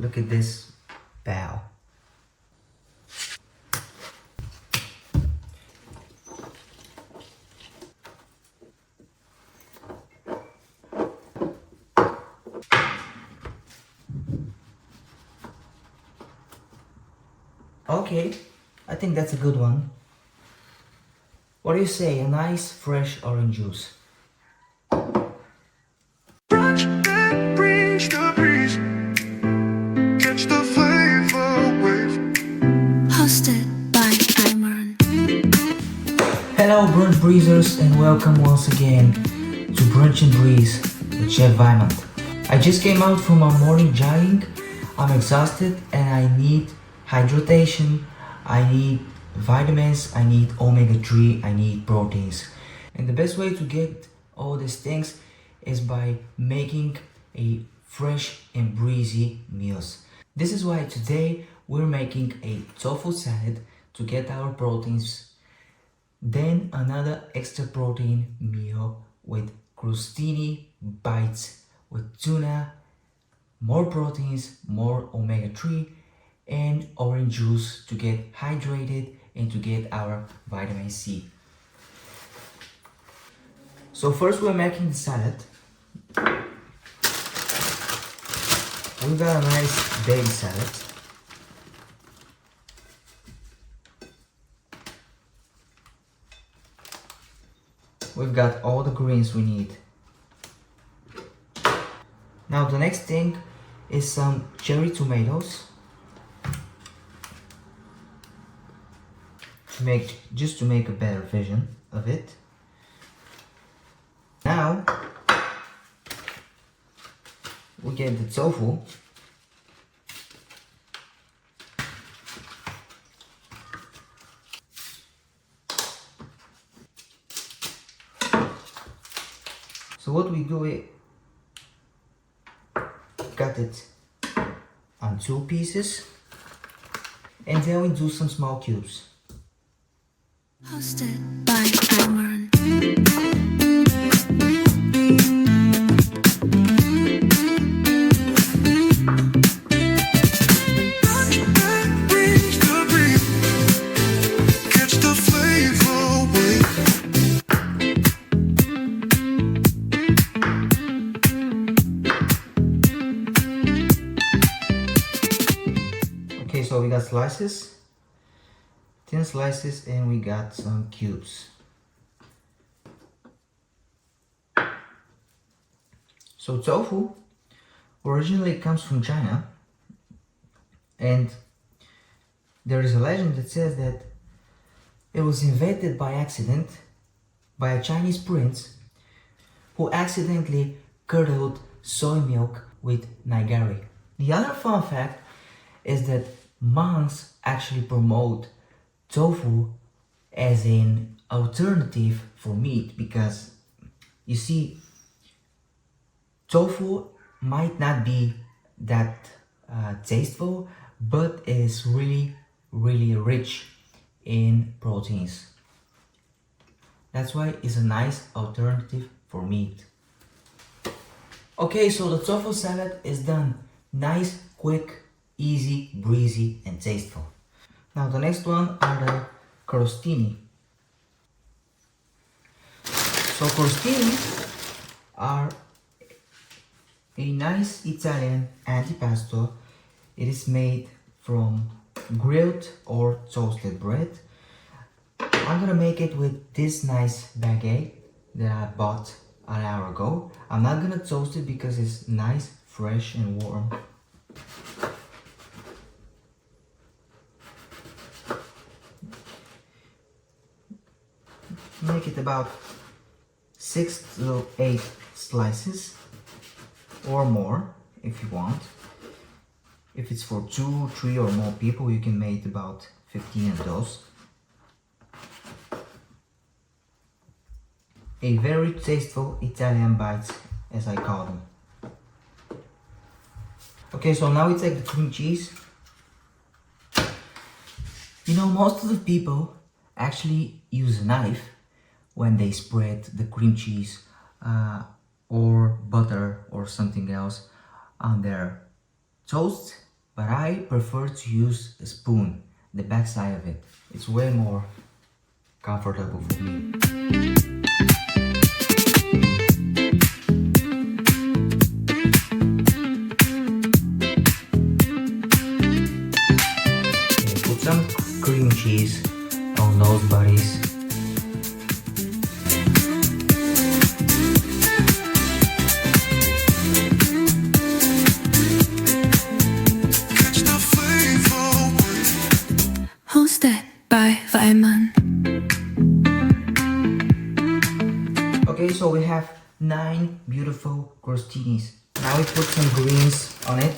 Look at this bow. Okay, I think that's a good one. What do you say? A nice fresh orange juice. Brunch that brings the breeze. Catch the flavor wave. Hosted by Imran. Hello Brunch Breezers and welcome once again to Brunch and Breeze with Chef Vaimant. I just came out from my morning jogging. I'm exhausted and I need hydration, I need vitamins, I need omega-3, I need proteins. And the best way to get all these things is by making a fresh and breezy meals. This is why today we're making a tofu salad to get our proteins, then another extra protein meal with Crostini Bites with tuna, more proteins, more omega-3 and orange juice to get hydrated and to get our vitamin C. So first we're making the salad. We've got a nice baby salad. We've got all the greens we need. Now the next thing is some cherry tomatoes. Just to make a better vision of it. Now we get the tofu. So what we do is cut it on 2 pieces and then we do some small cubes. Hosted by Imran. Brunch that brings the breeze. Catch the flavor wave. Okay, so we got slices. Thin slices and we got some cubes. So tofu originally comes from China and there is a legend that says that it was invented by accident by a Chinese prince who accidentally curdled soy milk with nigari. The other fun fact is that monks actually promote tofu as an alternative for meat because you see, tofu might not be that tasteful, but is really rich in proteins. That's why it's a nice alternative for meat. Okay, so the tofu salad is done. Nice, quick, easy, breezy and tasteful. Now the next one are the crostini. So crostini are a nice Italian antipasto. It is made from grilled or toasted bread. I'm gonna make it with this nice baguette that I bought an hour ago. I'm not gonna toast it because it's nice, fresh and warm. Make it about 6 to 8 slices or more if you want. If it's for 2, 3 or more people, you can make about 15 of those. A very tasteful Italian bites, as I call them. Okay, so now we take the cream cheese. You know, most of the people actually use a knife when they spread the cream cheese or butter or something else on their toast but I prefer to use a spoon, the back side of it. It's way more comfortable for me. Okay, put some cream cheese on those buddies. Catch the flavor. Hosted by Weimann. Okay, so we have 9 beautiful crostinis. Now we put some greens on it.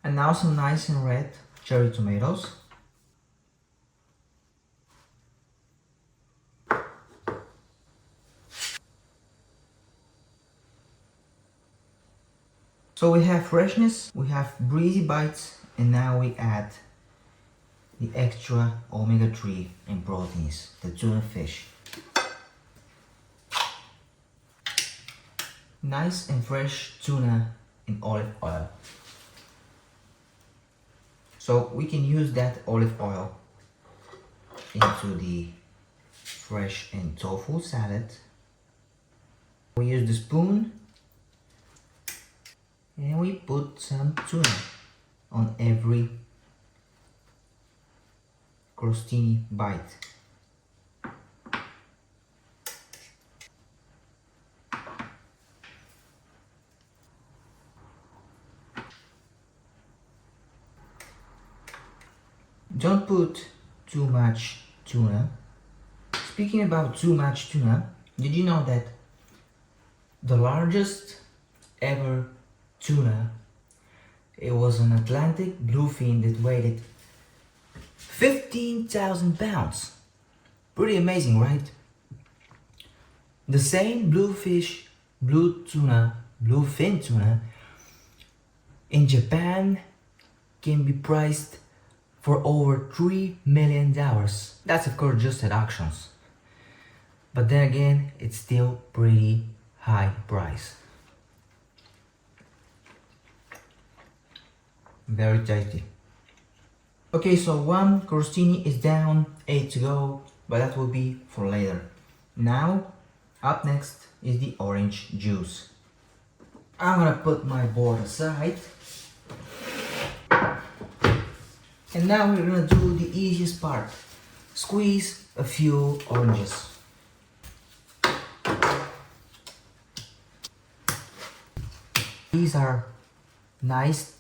And now some nice and red cherry tomatoes. So we have freshness, we have breezy bites, and now we add the extra omega-3 in proteins, the tuna fish. Nice and fresh tuna in olive oil. So we can use that olive oil into the fresh and tofu salad. We use the spoon and we put some tuna on every crostini bite. Don't put too much tuna. Speaking about too much tuna, did you know that the largest ever tuna, it was an Atlantic bluefin that weighed 15,000 pounds? Pretty amazing, right? The same bluefish, bluefin tuna in Japan can be priced for over $3 million. That's of course just at auctions. But then again, it's still pretty high price. Very tasty. Okay, so 1 crostini is down, 8 to go, but that will be for later. Now, up next is the orange juice. I'm gonna put my board aside. And now we're gonna do the easiest part. Squeeze a few oranges. These are nice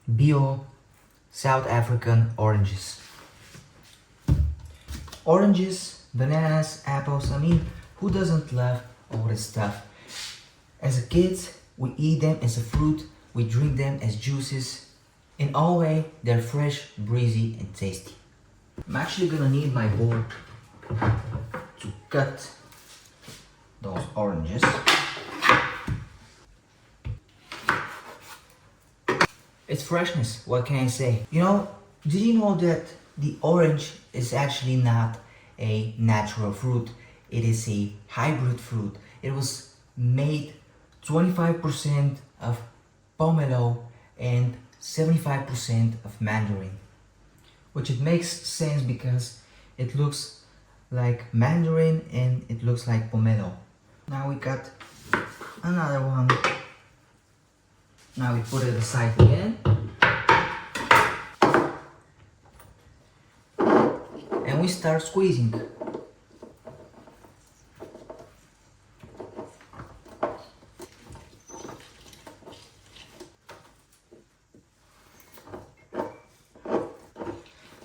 bio South African oranges. Oranges, bananas, apples, I mean, who doesn't love all this stuff? As a kid, we eat them as a fruit, we drink them as juices. In all way, they're fresh, breezy, and tasty. I'm actually gonna need my board to cut those oranges. It's freshness, what can I say? You know, did you know that the orange is actually not a natural fruit? It is a hybrid fruit. It was made 25% of pomelo and 75% of mandarin. Which it makes sense because it looks like mandarin and it looks like pomelo. Now we got another one. Now we put it aside again. And we start squeezing.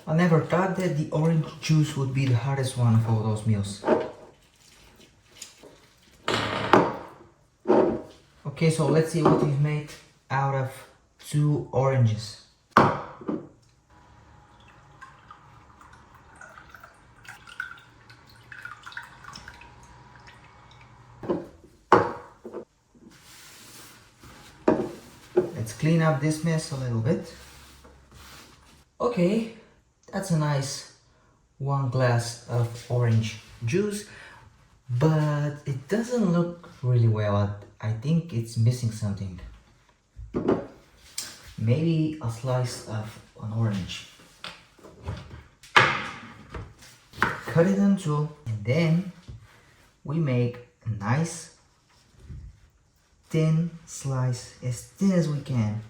I never thought that the orange juice would be the hardest one of all those meals. Okay, so let's see what we've made out of 2 oranges. Let's clean up this mess a little bit. Okay, that's a nice 1 glass of orange juice, but it doesn't look really well. I think it's missing something. Maybe a slice of an orange. Cut it in two, and then we make a nice thin slice, as thin as we can.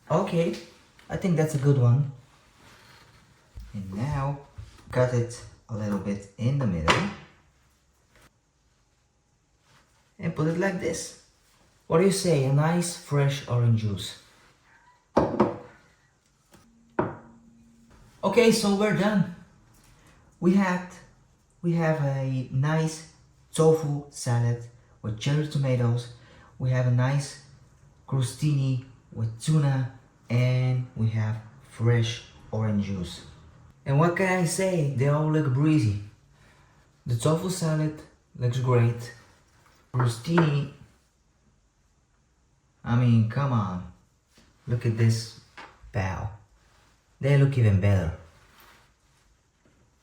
Okay, I think that's a good one. And now cut it a little bit in the middle and put it like this. What do you say? A nice fresh orange juice. Okay, so we're done. We have a nice tofu salad with cherry tomatoes. We have a nice crostini with tuna, and we have fresh orange juice. And what can I say? They all look breezy. The tofu salad looks great. Crostini, I mean, come on. Look at this bow. They look even better.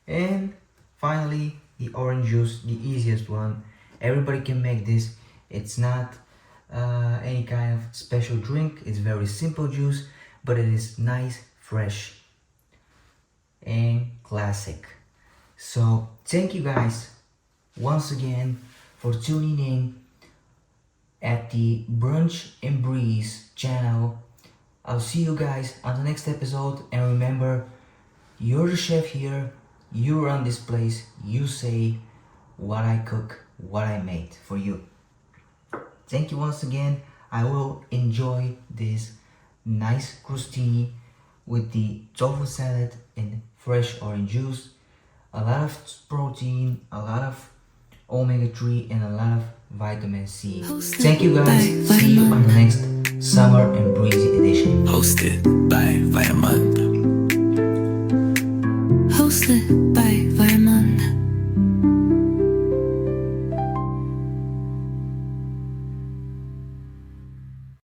And finally, the orange juice, the easiest one. Everybody can make this. It's not any kind of special drink. It's very simple juice, but it is nice, fresh, and classic. So thank you guys once again for tuning in at the Brunch and Breeze channel. I'll see you guys on the next episode, and remember, you're the chef here, you run this place, you say what I cook, what I made for you. Thank you once again. I will enjoy this nice crostini with the tofu salad and fresh orange juice. A lot of protein, a lot of omega-3, and a lot of vitamin C. Thank you guys. See you on the next Summer and Breezy edition.